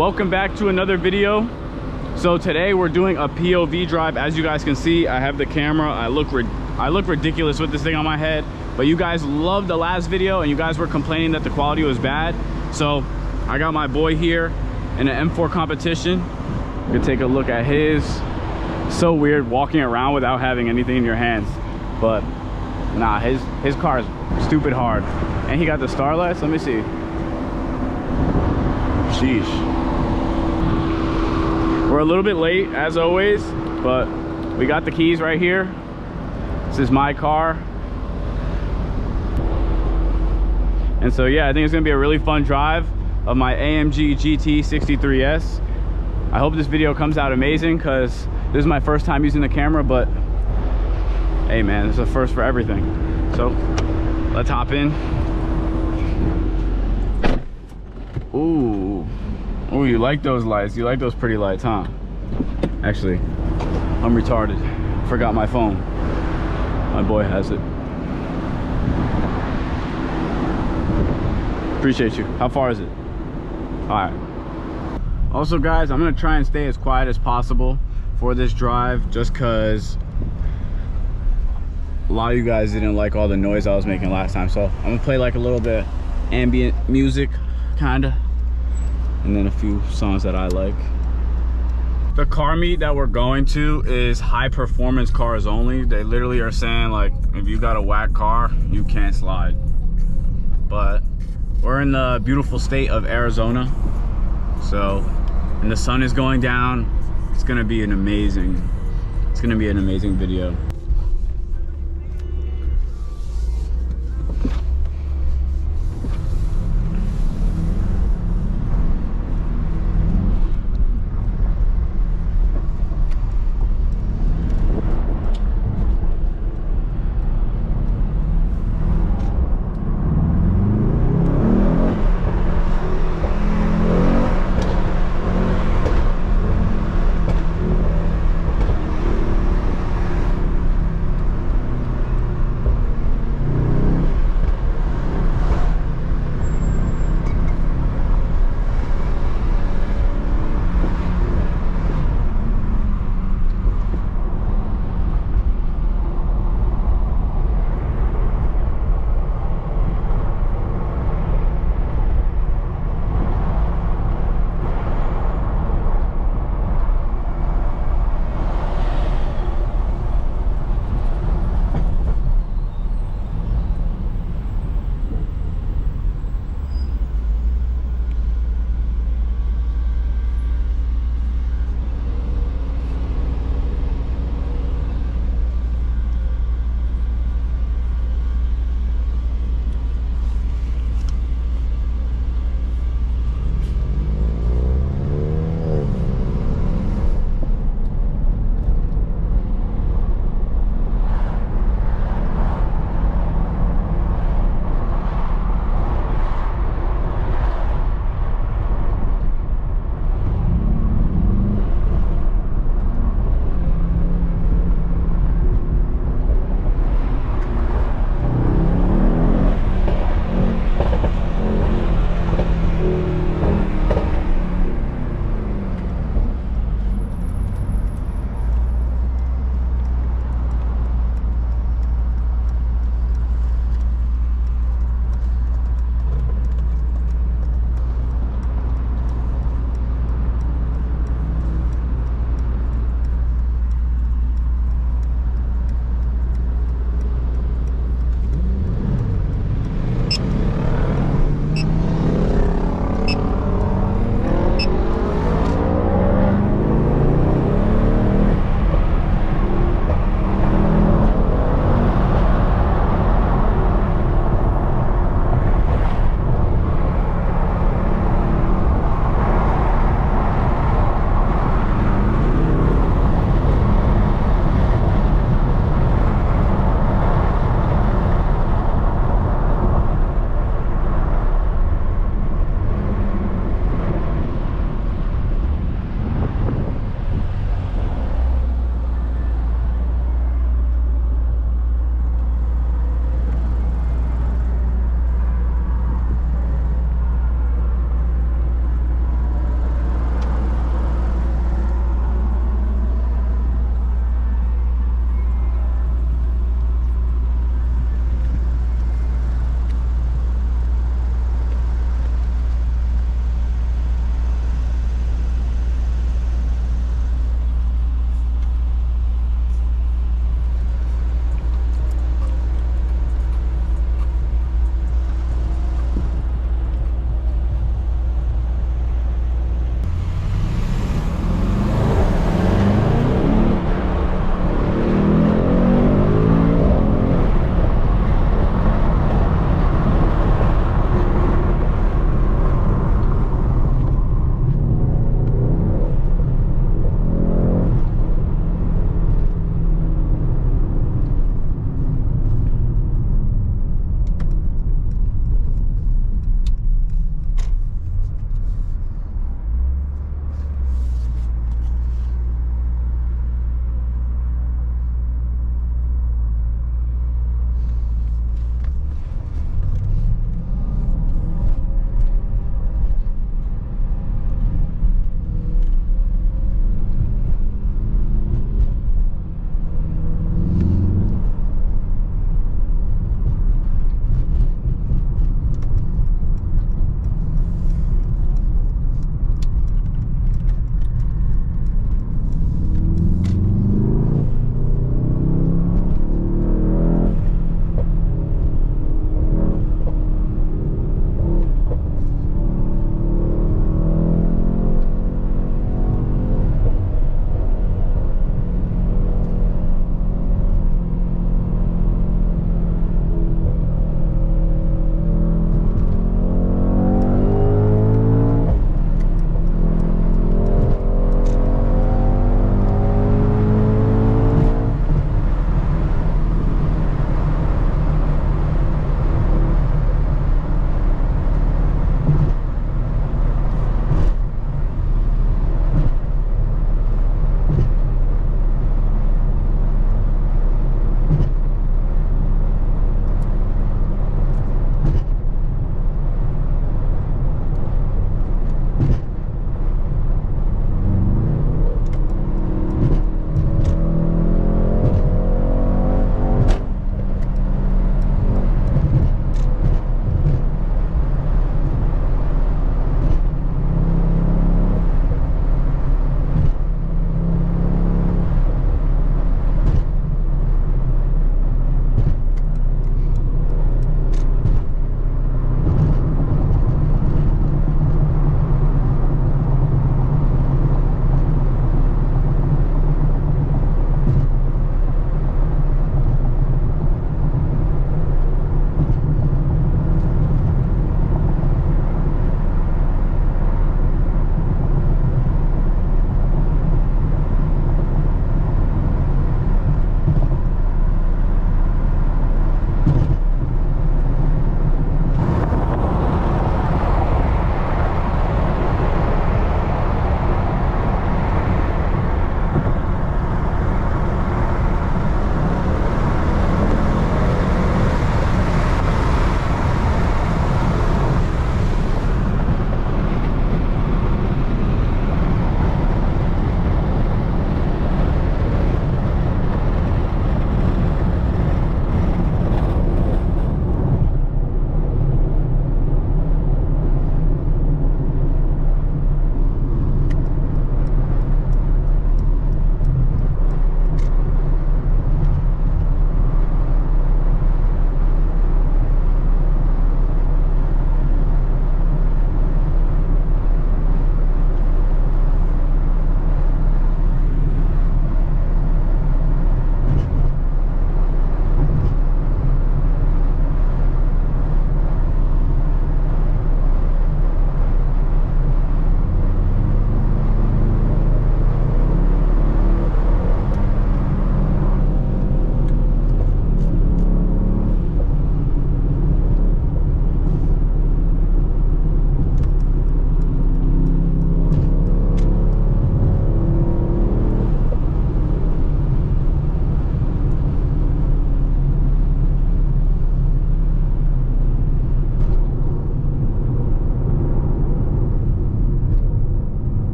welcome back to another video. So today we're doing a POV drive. As you guys can see, I have the camera. I look ridiculous with this thing on my head, but you guys loved the last video and you guys were complaining that the quality was bad. So I got my boy here in an M4 competition. You can take a look at his. So weird walking around without having anything in your hands, but nah, his car is stupid hard. And he got the starlights. Let me see. Sheesh. We're a little bit late as always, but we got the keys right here. This is my car. And so yeah, I think it's gonna be a really fun drive of my AMG GT63s. I hope this video comes out amazing because this is my first time using the camera, but hey man, this is a first for everything. So let's hop in. Ooh, you like those lights? You like those pretty lights, huh? Actually, I'm retarded. Forgot my phone. My boy has it. Appreciate you. How far is it? All right. Also guys, I'm gonna try and stay as quiet as possible for this drive, just cause a lot of you guys didn't like all the noise I was making last time. So I'm gonna play like a little bit ambient music, kinda, and then a few songs that I like. The car meet that we're going to is high performance cars only. They literally are saying like, if you got a whack car, you can't slide. But we're in the beautiful state of Arizona, so, and the sun is going down. It's gonna be an amazing video.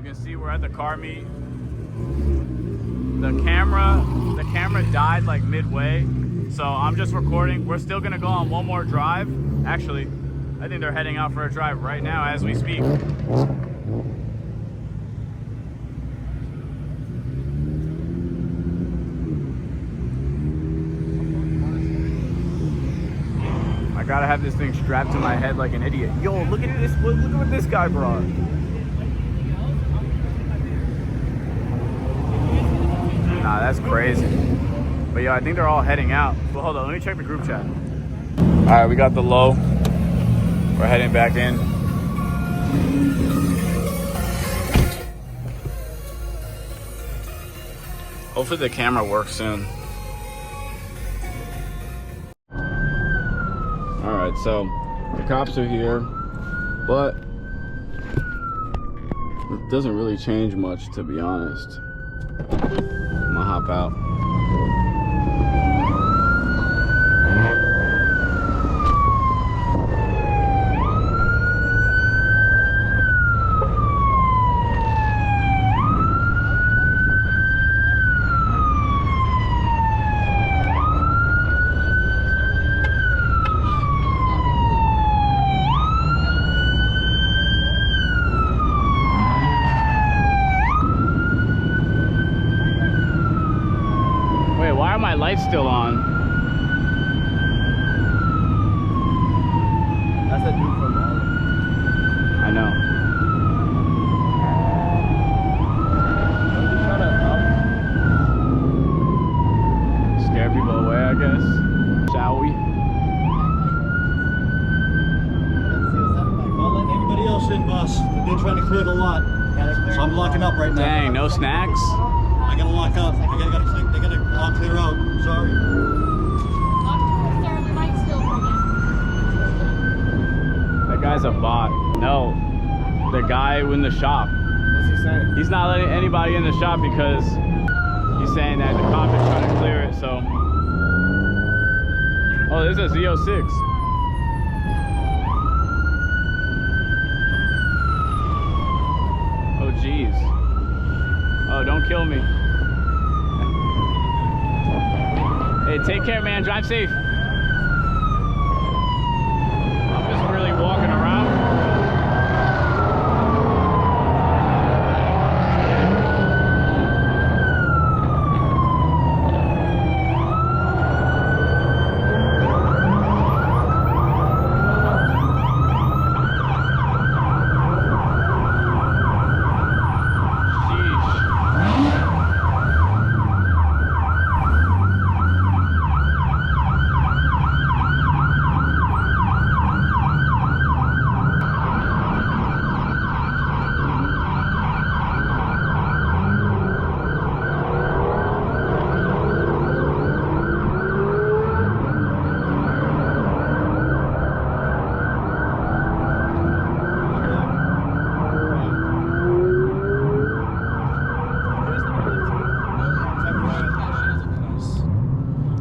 You can see we're at the car meet. The camera died like midway, so I'm just recording. We're still gonna go on one more drive. Actually, I think they're heading out for a drive right now as we speak. I gotta have this thing strapped to my head like an idiot. Yo, look at this, look at what this guy brought. Nah, that's crazy. But yeah, I think they're all heading out. But hold on, let me check the group chat. All right, we got the low. We're heading back in. Hopefully the camera works soon. All right, so the cops are here, but it doesn't really change much, to be honest. I'm gonna hop out. Why are my lights still on? That's a dude from Olive. I know. Scare people away, I guess. Shall we? Don't let anybody else in, boss. They're trying to clear the lot. So I'm locking up right now. Dang, no snacks? I gotta lock up. They gotta all clear out. Sorry. That guy's a bot. No, the guy in the shop. What's he saying? He's not letting anybody in the shop because he's saying that the cop is trying to clear it, so. Oh, this is a Z06. Oh, jeez. Oh, don't kill me. Hey, take care, man. Drive safe. I'm just really walking around.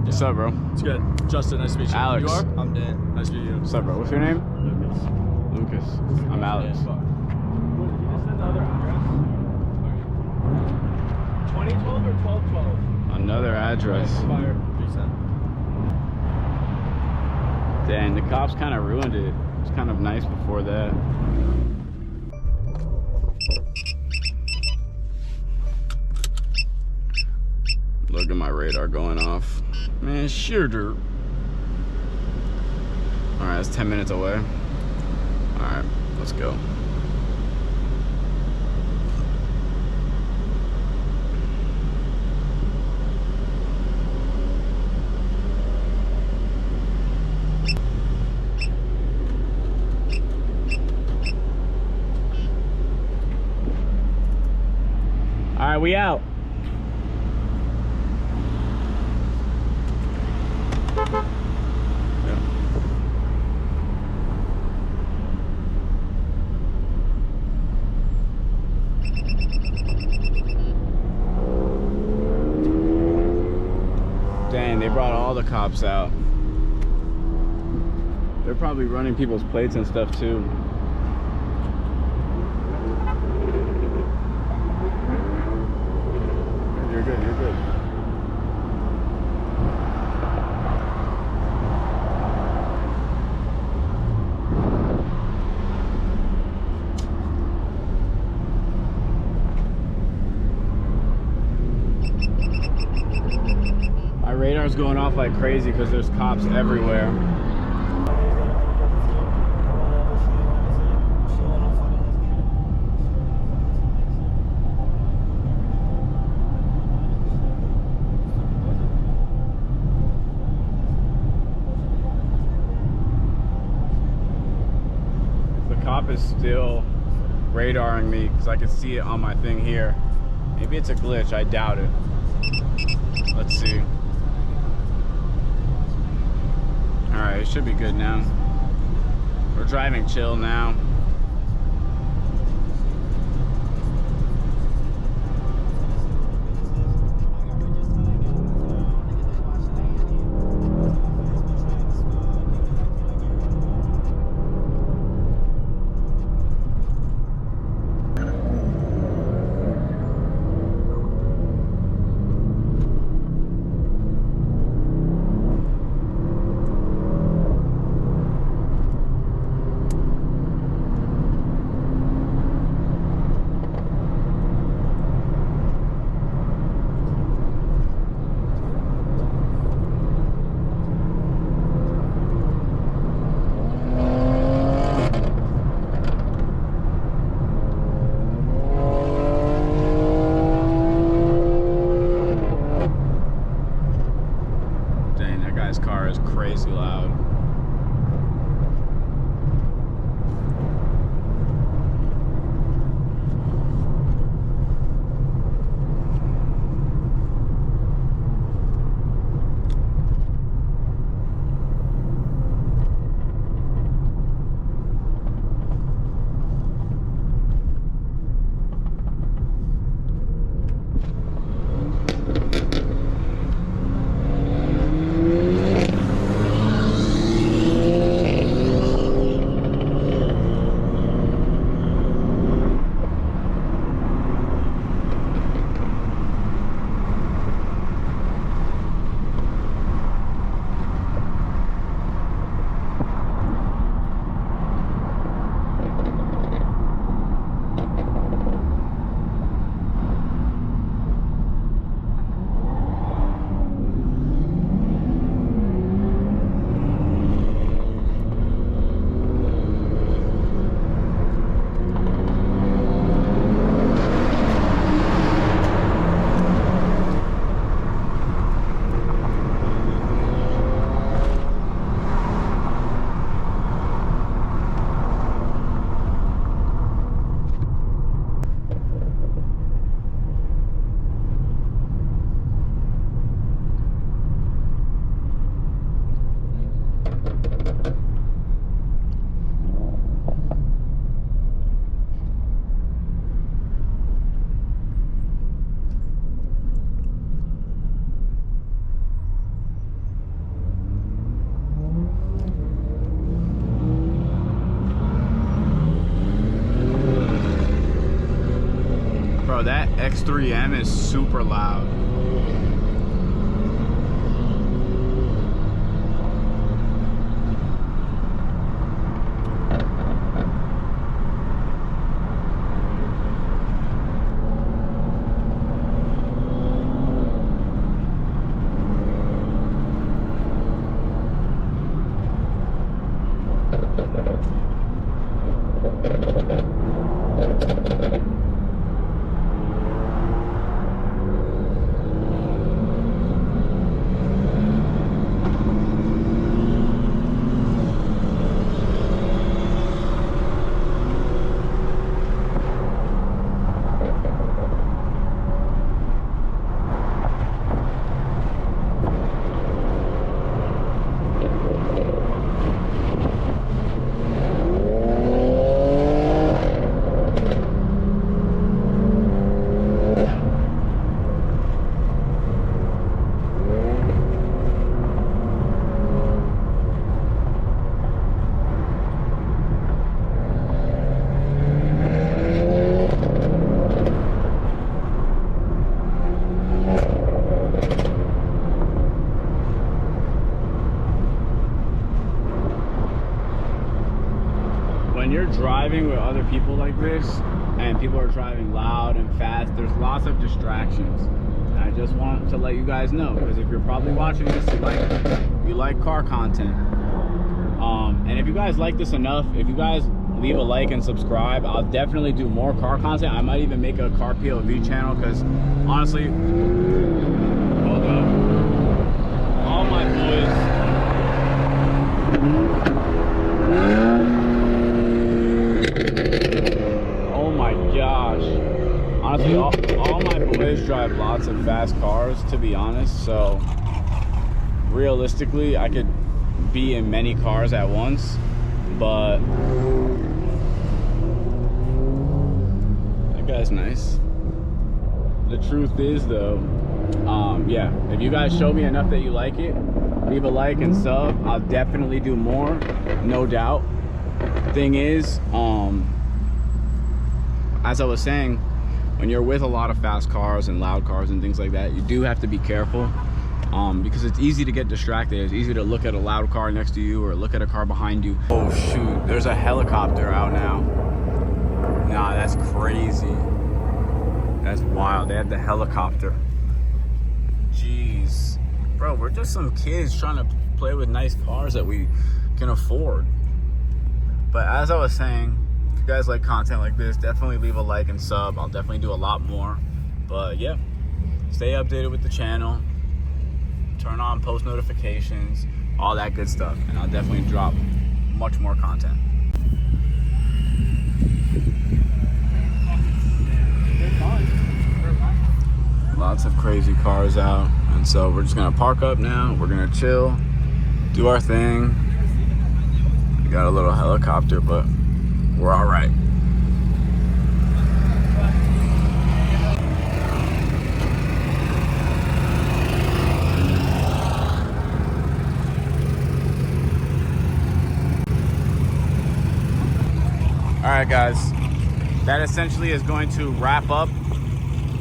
What's up, bro? It's good. Justin, nice to meet you. Alex. You are? I'm Dan. Nice to meet you. What's up, bro? What's your name? Lucas. I'm Alex. 2012 or 1212? Another address. Fire. Dang, the cops kind of ruined it. It was kind of nice before that. Look at my radar going off. Man, sure dirt. Alright, it's 10 minutes away. Alright, let's go. Alright, we out. Dang, they brought all the cops out. They're probably running people's plates and stuff too. you're good, you're good. My radar's going off like crazy because there's cops everywhere. Is still radaring me because I can see it on my thing here. Maybe it's a glitch, I doubt it. Let's see. Alright, it should be good now. We're driving chill now. Crazy loud. Bro, that X3M is super loud. when you're driving with other people like this, and people are driving loud and fast, there's lots of distractions. And I just want to let you guys know, because if you're probably watching this, you like car content. And if you guys like this enough, if you guys leave a like and subscribe, I'll definitely do more car content. I might even make a car POV channel, because honestly, hold up, all my boys, oh my gosh, honestly, all my boys drive lots of fast cars, to be honest. So realistically, I could be in many cars at once, but that guy's nice. The truth is though, yeah, if you guys show me enough that you like it, leave a like and sub. I'll definitely do more, no doubt. Thing is, as I was saying, when you're with a lot of fast cars and loud cars and things like that, you do have to be careful, because it's easy to get distracted. It's easy to look at a loud car next to you or look at a car behind you. Oh shoot, there's a helicopter out now. Nah, that's crazy. That's wild. They had the helicopter. Jeez. Bro, we're just some kids trying to play with nice cars that we can afford. But as I was saying, if you guys like content like this, definitely leave a like and sub. I'll definitely do a lot more. But yeah, stay updated with the channel. Turn on post notifications, all that good stuff. And I'll definitely drop much more content. Lots of crazy cars out, and so we're just gonna park up now. We're gonna chill, do our thing. We got a little helicopter, but we're all right. All right, guys, that essentially is going to wrap up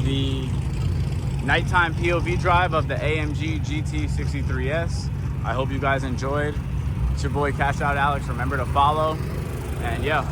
the nighttime POV drive of the AMG GT63s. I hope you guys enjoyed. It's your boy Cash Out Alex. Remember to follow, and yeah,